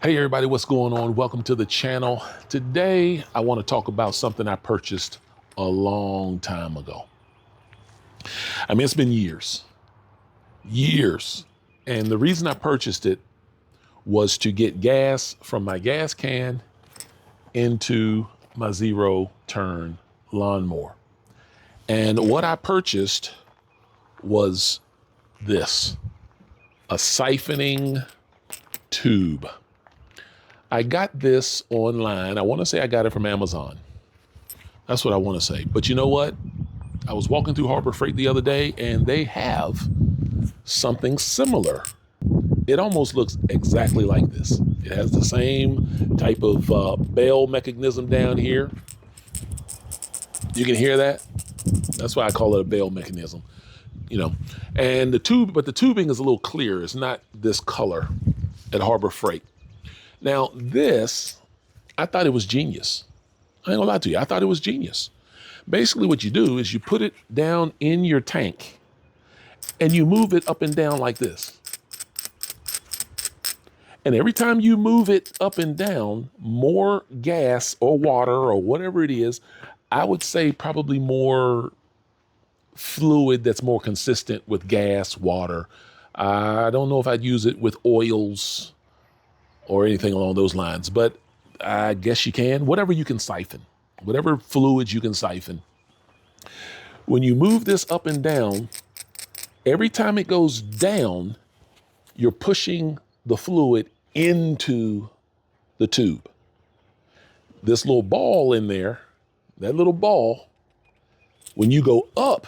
Hey everybody, what's going on? Welcome to the channel. Today, I want to talk about something I purchased a long time ago. I mean, it's been years. And the reason I purchased it was to get gas from my gas can into my zero turn lawnmower. And what I purchased was this, a siphoning tube. I got this online. I want to say I got it from Amazon. That's what I want to say. But you know what? I was walking through Harbor Freight the other day and they have something similar. It almost looks exactly like this. It has the same type of bell mechanism down here. You can hear that? That's why I call it a bell mechanism, you know. And the tubing is a little clearer. It's not this color at Harbor Freight. Now this, I thought it was genius. I ain't gonna lie to you, I thought it was genius. Basically what you do is you put it down in your tank and you move it up and down like this. And every time you move it up and down, more gas or water or whatever it is, I would say probably more fluid that's more consistent with gas, water. I don't know if I'd use it with oils or anything along those lines, but I guess you can. Whatever you can siphon, whatever fluids you can siphon. When you move this up and down, every time it goes down, you're pushing the fluid into the tube. This little ball in there, that little ball, when you go up,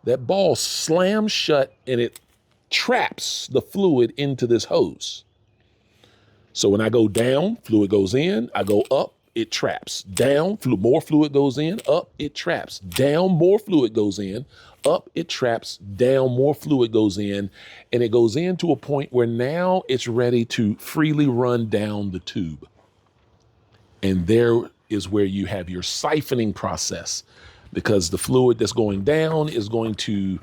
that ball slams shut and it traps the fluid into this hose. So when I go down, fluid goes in, I go up, it traps. Down, more fluid goes in, up, it traps. Down, more fluid goes in, up, it traps. Down, more fluid goes in, and it goes in to a point where now it's ready to freely run down the tube. And there is where you have your siphoning process, because the fluid that's going down is going to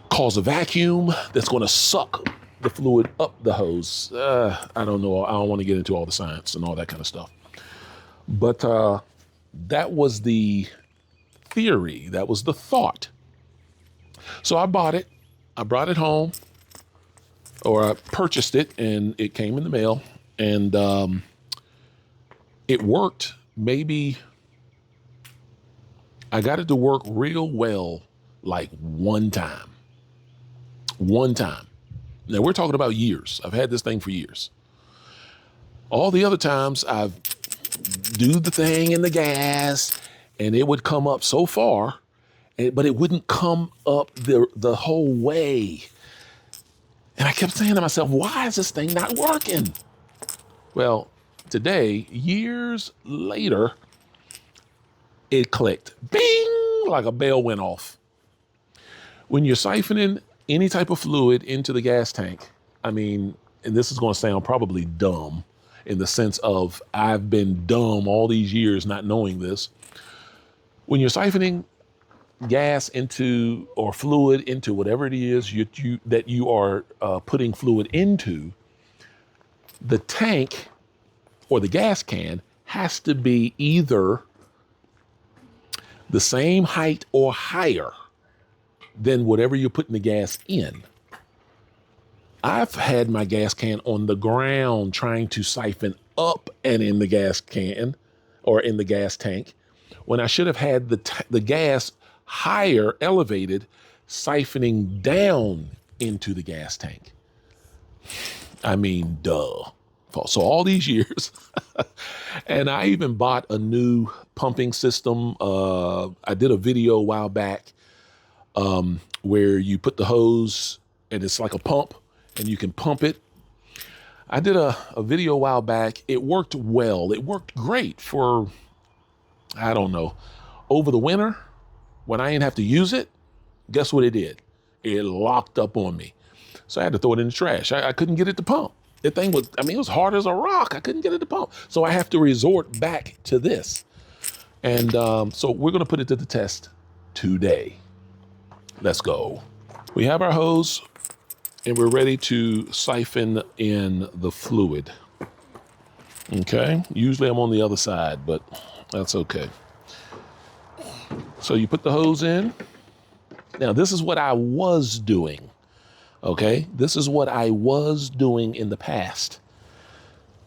cause a vacuum that's going to suck the fluid up the hose. I don't know. I don't want to get into all the science and all that kind of stuff. But that was the theory. That was the thought. So I bought it. I brought it home, or I purchased it, and it came in the mail. And it worked. Maybe I got it to work real well like one time. One time. Now we're talking about years. I've had this thing for years. All the other times I've do the thing in the gas and it would come up so far, but it wouldn't come up the whole way. And I kept saying to myself, why is this thing not working? Well, today, years later, it clicked. Bing! Like a bell went off. When you're siphoning any type of fluid into the gas tank, I mean, and this is going to sound probably dumb in the sense of I've been dumb all these years not knowing this. When you're siphoning gas into, or fluid into whatever it is that you are putting fluid into, the tank or the gas can has to be either the same height or higher than whatever you're putting the gas in. I've had my gas can on the ground trying to siphon up and in the gas can or in the gas tank, when I should have had the gas higher, elevated, siphoning down into the gas tank. I mean, duh. So all these years, and I even bought a new pumping system. I did a video a while back where you put the hose and it's like a pump and you can pump it. I did a video a while back. It worked well. It worked great for, I don't know, over the winter when I didn't have to use it. Guess what it did? It locked up on me. So I had to throw it in the trash. I couldn't get it to pump. The thing was, I mean, it was hard as a rock. I couldn't get it to pump. So I have to resort back to this. And so we're going to put it to the test today. Let's go. We have our hose and we're ready to siphon in the fluid. Okay, usually I'm on the other side, but that's okay. So you put the hose in. Now this is what I was doing, okay? This is what I was doing in the past.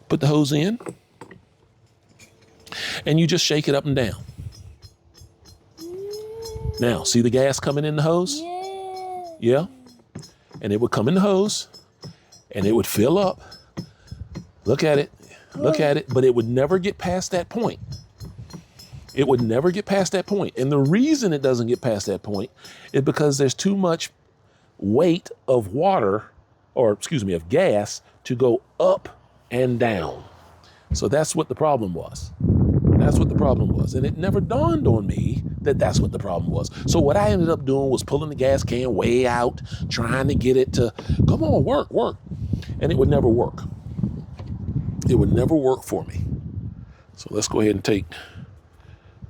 Put the hose in, and you just shake it up and down. Now, see the gas coming in the hose? Yeah. And it would come in the hose, and it would fill up. Look at it, but it would never get past that point. It would never get past that point. And the reason it doesn't get past that point is because there's too much weight of water, or excuse me, of gas to go up and down. So that's what the problem was. That's what the problem was. And it never dawned on me that that's what the problem was. So what I ended up doing was pulling the gas can way out, trying to get it to, come on, work. And it would never work. It would never work for me. So let's go ahead and take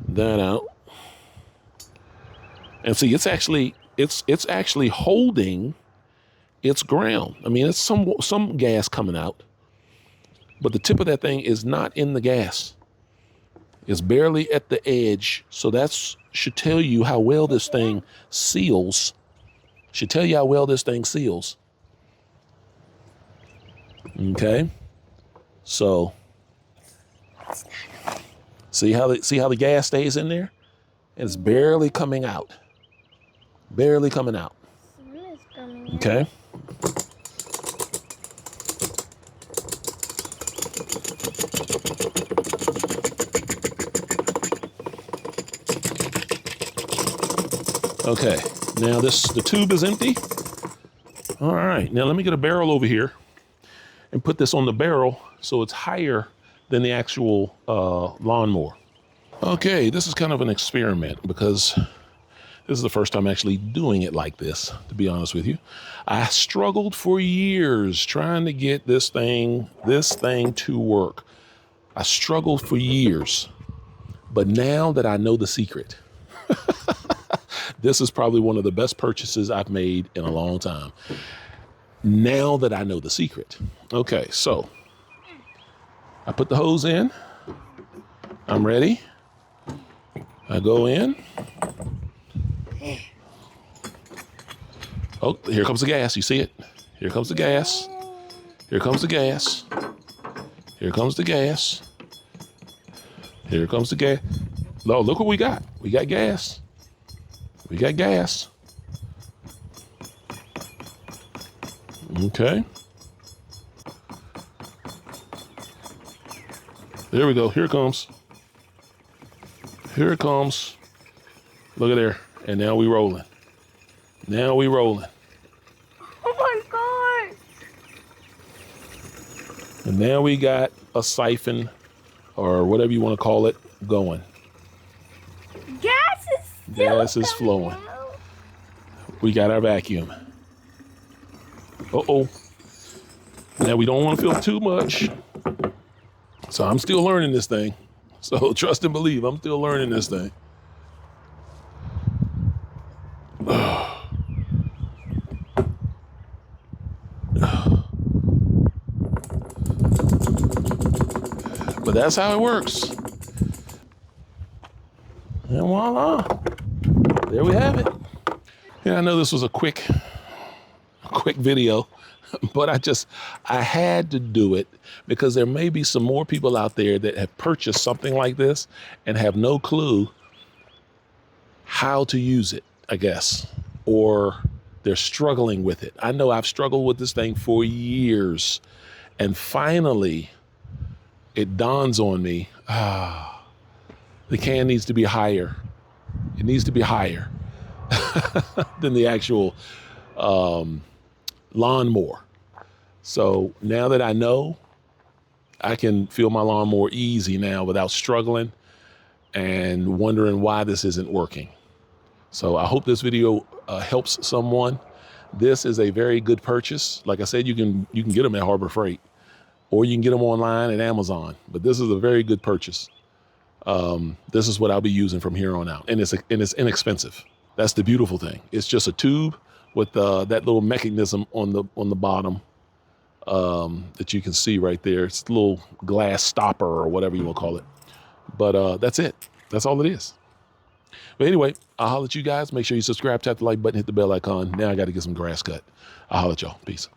that out. And see, it's actually holding its ground. I mean, it's some gas coming out, but the tip of that thing is not in the gas. It's barely at the edge. So that should tell you how well this thing seals. Should tell you how well this thing seals. Okay. So see how the gas stays in there? And it's barely coming out. Barely coming out. Okay. Okay, now the tube is empty. All right, now let me get a barrel over here and put this on the barrel so it's higher than the actual lawnmower. Okay, this is kind of an experiment because this is the first time actually doing it like this, to be honest with you. I struggled for years trying to get this thing to work. I struggled for years, but now that I know the secret, this is probably one of the best purchases I've made in a long time. Now that I know the secret. Okay, so I put the hose in. I'm ready. I go in. Oh, here comes the gas. You see it? Here comes the gas. Here comes the gas. Here comes the gas. Here comes the gas. Oh, look what we got. We got gas. We got gas. Okay. There we go. Here it comes. Here it comes. Look at there. And now we rolling. Now we rolling. Oh my God. And now we got a siphon or whatever you want to call it going. Gas is flowing. Out. We got our vacuum. Uh-oh. Now we don't want to fill too much. So I'm still learning this thing. So trust and believe, I'm still learning this thing. But that's how it works. And voila. There we have it. Yeah, I know this was a quick video, but I had to do it because there may be some more people out there that have purchased something like this and have no clue how to use it, I guess, or they're struggling with it. I know I've struggled with this thing for years, and finally it dawns on me, the can needs to be higher. It needs to be higher than the actual lawnmower. So now that I know, I can feel my lawnmower easy now without struggling and wondering why this isn't working. So I hope this video helps someone. This is a very good purchase. Like I said, you can get them at Harbor Freight, or you can get them online at Amazon. But this is a very good purchase. This is what I'll be using from here on out, and it's inexpensive. That's the beautiful thing. It's just a tube with that little mechanism on the bottom that you can see right there. It's a little glass stopper or whatever you want to call it. But that's it. That's all it is. But anyway, I'll holler at you guys. Make sure you subscribe, tap the like button, hit the bell icon. Now I got to get some grass cut. I'll holler at y'all. Peace.